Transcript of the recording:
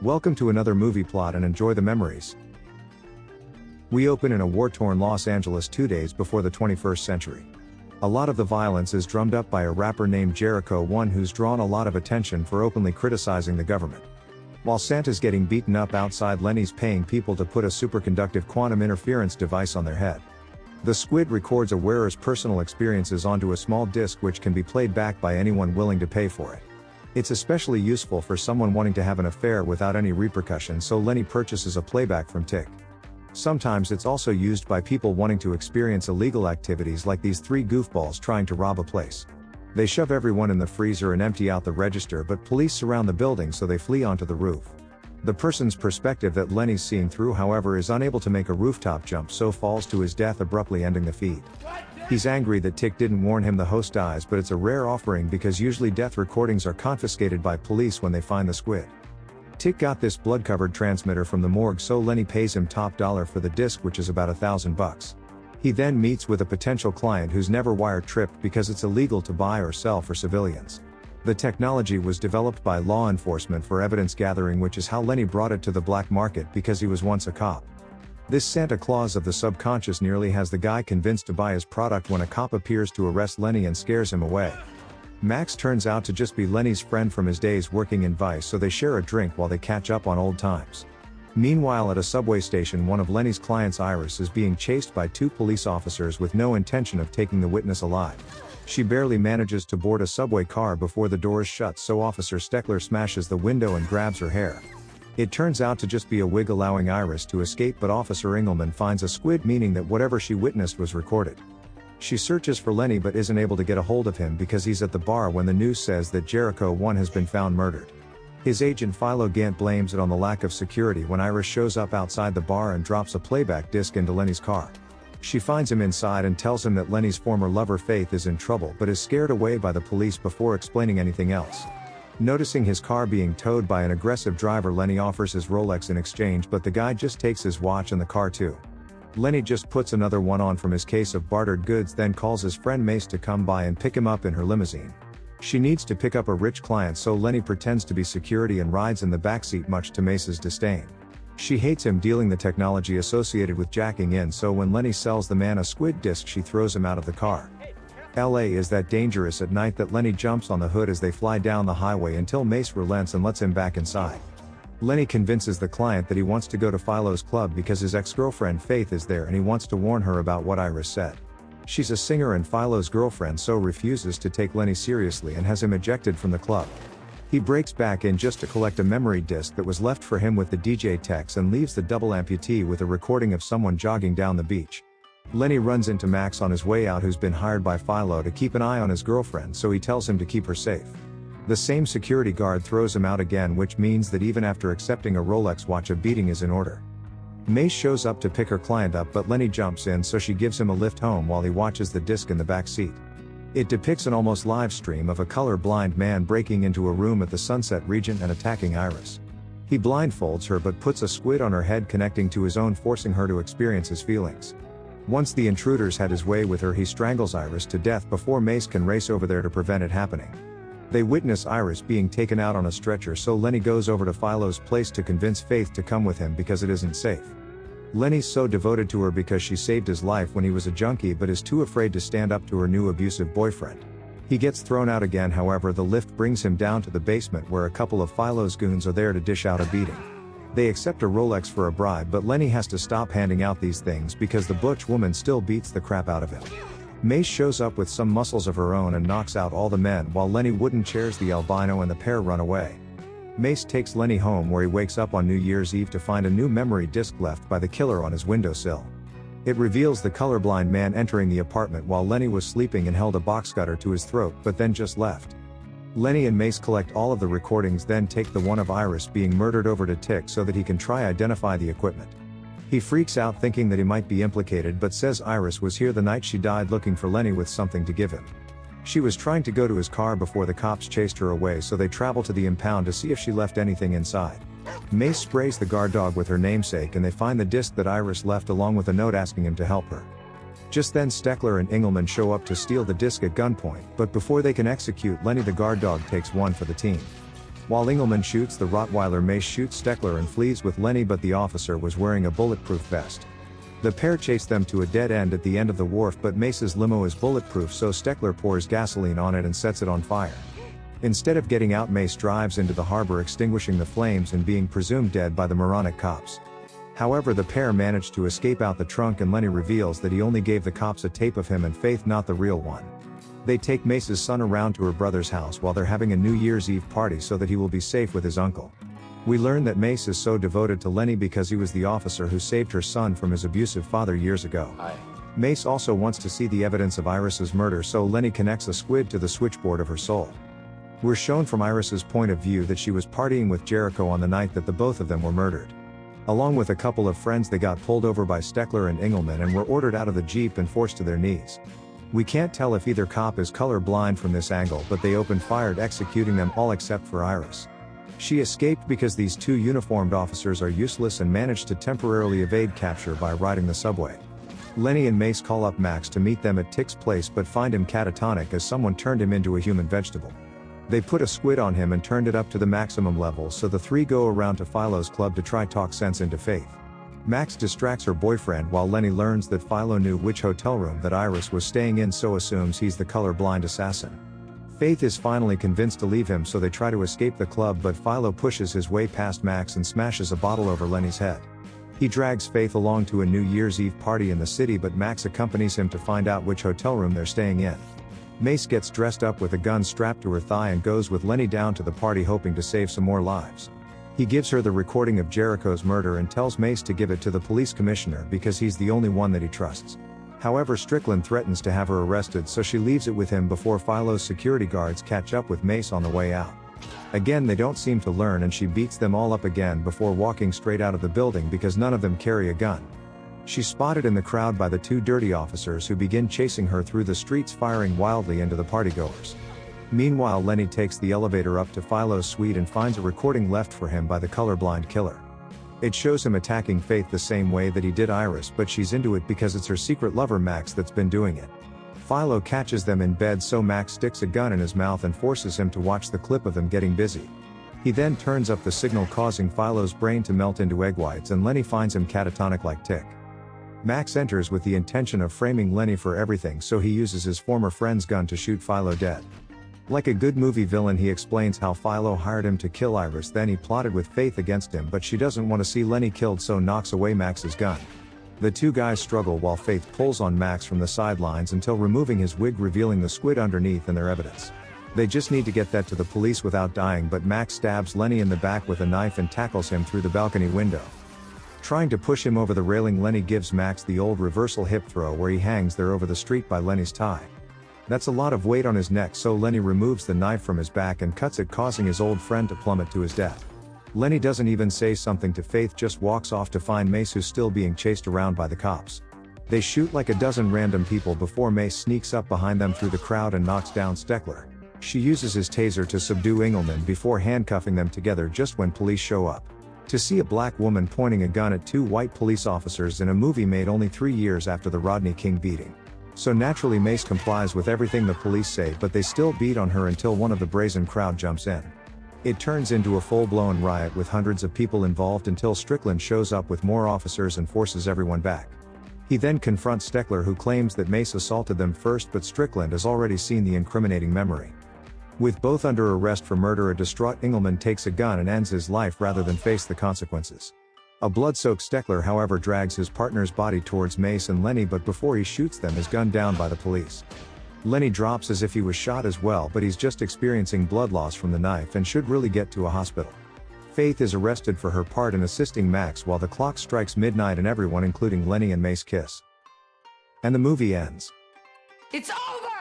Welcome to another movie plot and enjoy the memories. We open in a war-torn Los Angeles 2 days before the 21st century. A lot of the violence is drummed up by a rapper named Jeriko, one who's drawn a lot of attention for openly criticizing the government. While Santa's getting beaten up outside, Lenny's paying people to put a superconductive quantum interference device on their head. The squid records a wearer's personal experiences onto a small disc which can be played back by anyone willing to pay for it. It's especially useful for someone wanting to have an affair without any repercussions, so Lenny purchases a playback from Tick. Sometimes it's also used by people wanting to experience illegal activities, like these three goofballs trying to rob a place. They shove everyone in the freezer and empty out the register, but police surround the building, so they flee onto the roof. The person's perspective that Lenny's seeing through, however, is unable to make a rooftop jump, so falls to his death, abruptly ending the feed. He's angry that Tick didn't warn him the host dies, but it's a rare offering because usually death recordings are confiscated by police when they find the squid. Tick got this blood-covered transmitter from the morgue, so Lenny pays him top dollar for the disc, which is about $1,000. He then meets with a potential client who's never wire-tripped because it's illegal to buy or sell for civilians. The technology was developed by law enforcement for evidence gathering, which is how Lenny brought it to the black market because he was once a cop. This Santa Claus of the subconscious nearly has the guy convinced to buy his product when a cop appears to arrest Lenny and scares him away. Max turns out to just be Lenny's friend from his days working in Vice, so they share a drink while they catch up on old times. Meanwhile, at a subway station, one of Lenny's clients, Iris, is being chased by two police officers with no intention of taking the witness alive. She barely manages to board a subway car before the doors shut, so Officer Steckler smashes the window and grabs her hair. It turns out to just be a wig allowing Iris to escape, but Officer Engelman finds a squid, meaning that whatever she witnessed was recorded. She searches for Lenny but isn't able to get a hold of him because he's at the bar when the news says that Jeriko 1 has been found murdered. His agent Philo Gant blames it on the lack of security when Iris shows up outside the bar and drops a playback disc into Lenny's car. She finds him inside and tells him that Lenny's former lover Faith is in trouble, but is scared away by the police before explaining anything else. Noticing his car being towed by an aggressive driver, Lenny offers his Rolex in exchange, but the guy just takes his watch and the car too. Lenny just puts another one on from his case of bartered goods, then calls his friend Mace to come by and pick him up in her limousine. She needs to pick up a rich client, so Lenny pretends to be security and rides in the backseat, much to Mace's disdain. She hates him dealing the technology associated with jacking in, so when Lenny sells the man a squid disc, she throws him out of the car. LA is that dangerous at night that Lenny jumps on the hood as they fly down the highway until Mace relents and lets him back inside. Lenny convinces the client that he wants to go to Philo's club because his ex-girlfriend Faith is there and he wants to warn her about what Iris said. She's a singer and Philo's girlfriend, so refuses to take Lenny seriously and has him ejected from the club. He breaks back in just to collect a memory disc that was left for him with the DJ techs and leaves the double amputee with a recording of someone jogging down the beach. Lenny runs into Max on his way out, who's been hired by Philo to keep an eye on his girlfriend, so he tells him to keep her safe. The same security guard throws him out again, which means that even after accepting a Rolex watch, a beating is in order. Mace shows up to pick her client up, but Lenny jumps in, so she gives him a lift home while he watches the disc in the back seat. It depicts an almost live stream of a color-blind man breaking into a room at the Sunset region and attacking Iris. He blindfolds her but puts a squid on her head connecting to his own, forcing her to experience his feelings. Once the intruders had his way with her, he strangles Iris to death before Mace can race over there to prevent it happening. They witness Iris being taken out on a stretcher, so Lenny goes over to Philo's place to convince Faith to come with him because it isn't safe. Lenny's so devoted to her because she saved his life when he was a junkie, but is too afraid to stand up to her new abusive boyfriend. He gets thrown out again, however the lift brings him down to the basement where a couple of Philo's goons are there to dish out a beating. They accept a Rolex for a bribe, but Lenny has to stop handing out these things because the butch woman still beats the crap out of him. Mace shows up with some muscles of her own and knocks out all the men, while Lenny wooden chairs the albino and the pair run away. Mace takes Lenny home, where he wakes up on New Year's Eve to find a new memory disc left by the killer on his windowsill. It reveals the colorblind man entering the apartment while Lenny was sleeping and held a box cutter to his throat, but then just left. Lenny and Mace collect all of the recordings, then take the one of Iris being murdered over to Tick so that he can try identify the equipment. He freaks out thinking that he might be implicated, but says Iris was here the night she died looking for Lenny with something to give him. She was trying to go to his car before the cops chased her away, so they travel to the impound to see if she left anything inside. Mace sprays the guard dog with her namesake and they find the disc that Iris left along with a note asking him to help her. Just then Steckler and Engelman show up to steal the disc at gunpoint, but before they can execute Lenny, the guard dog takes one for the team. While Engelman shoots the Rottweiler, Mace shoots Steckler and flees with Lenny, but the officer was wearing a bulletproof vest. The pair chase them to a dead end at the end of the wharf, but Mace's limo is bulletproof, so Steckler pours gasoline on it and sets it on fire. Instead of getting out, Mace drives into the harbor, extinguishing the flames and being presumed dead by the moronic cops. However, the pair manage to escape out the trunk, and Lenny reveals that he only gave the cops a tape of him and Faith, not the real one. They take Mace's son around to her brother's house while they're having a New Year's Eve party so that he will be safe with his uncle. We learn that Mace is so devoted to Lenny because he was the officer who saved her son from his abusive father years ago. Mace also wants to see the evidence of Iris's murder, so Lenny connects a squid to the switchboard of her soul. We're shown from Iris's point of view that she was partying with Jeriko on the night that the both of them were murdered. Along with a couple of friends, they got pulled over by Steckler and Engelman and were ordered out of the Jeep and forced to their knees. We can't tell if either cop is color blind from this angle, but they opened fire, executing them all except for Iris. She escaped because these two uniformed officers are useless and managed to temporarily evade capture by riding the subway. Lenny and Mace call up Max to meet them at Tick's place, but find him catatonic as someone turned him into a human vegetable. They put a squid on him and turned it up to the maximum level, so the three go around to Philo's club to try talk sense into Faith. Max distracts her boyfriend while Lenny learns that Philo knew which hotel room that Iris was staying in, so assumes he's the color-blind assassin. Faith is finally convinced to leave him, so they try to escape the club, but Philo pushes his way past Max and smashes a bottle over Lenny's head. He drags Faith along to a New Year's Eve party in the city, but Max accompanies him to find out which hotel room they're staying in. Mace gets dressed up with a gun strapped to her thigh and goes with Lenny down to the party, hoping to save some more lives. He gives her the recording of Jeriko's murder and tells Mace to give it to the police commissioner because he's the only one that he trusts. However, Strickland threatens to have her arrested, so she leaves it with him before Philo's security guards catch up with Mace on the way out. Again, they don't seem to learn, and she beats them all up again before walking straight out of the building because none of them carry a gun. She's spotted in the crowd by the two dirty officers who begin chasing her through the streets, firing wildly into the partygoers. Meanwhile, Lenny takes the elevator up to Philo's suite and finds a recording left for him by the colorblind killer. It shows him attacking Faith the same way that he did Iris, but she's into it because it's her secret lover Max that's been doing it. Philo catches them in bed, so Max sticks a gun in his mouth and forces him to watch the clip of them getting busy. He then turns up the signal, causing Philo's brain to melt into egg whites, and Lenny finds him catatonic like Tick. Max enters with the intention of framing Lenny for everything, so he uses his former friend's gun to shoot Philo dead. Like a good movie villain, he explains how Philo hired him to kill Iris, then he plotted with Faith against him, but she doesn't want to see Lenny killed, so knocks away Max's gun. The two guys struggle while Faith pulls on Max from the sidelines until removing his wig, revealing the squid underneath and their evidence. They just need to get that to the police without dying, but Max stabs Lenny in the back with a knife and tackles him through the balcony window. Trying to push him over the railing, Lenny gives Max the old reversal hip throw where he hangs there over the street by Lenny's tie. That's a lot of weight on his neck, so Lenny removes the knife from his back and cuts it, causing his old friend to plummet to his death. Lenny doesn't even say something to Faith, just walks off to find Mace, who's still being chased around by the cops. They shoot like a dozen random people before Mace sneaks up behind them through the crowd and knocks down Steckler. She uses his taser to subdue Engelman before handcuffing them together just when police show up. To see a black woman pointing a gun at two white police officers in a movie made only 3 years after the Rodney King beating. So naturally Mace complies with everything the police say, but they still beat on her until one of the brazen crowd jumps in. It turns into a full-blown riot with hundreds of people involved until Strickland shows up with more officers and forces everyone back. He then confronts Steckler, who claims that Mace assaulted them first, but Strickland has already seen the incriminating memory. With both under arrest for murder, a distraught Engelman takes a gun and ends his life rather than face the consequences. A blood-soaked Steckler, however, drags his partner's body towards Mace and Lenny, but before he shoots them is gunned down by the police. Lenny drops as if he was shot as well, but he's just experiencing blood loss from the knife and should really get to a hospital. Faith is arrested for her part in assisting Max while the clock strikes midnight and everyone, including Lenny and Mace, kiss. And the movie ends. It's over!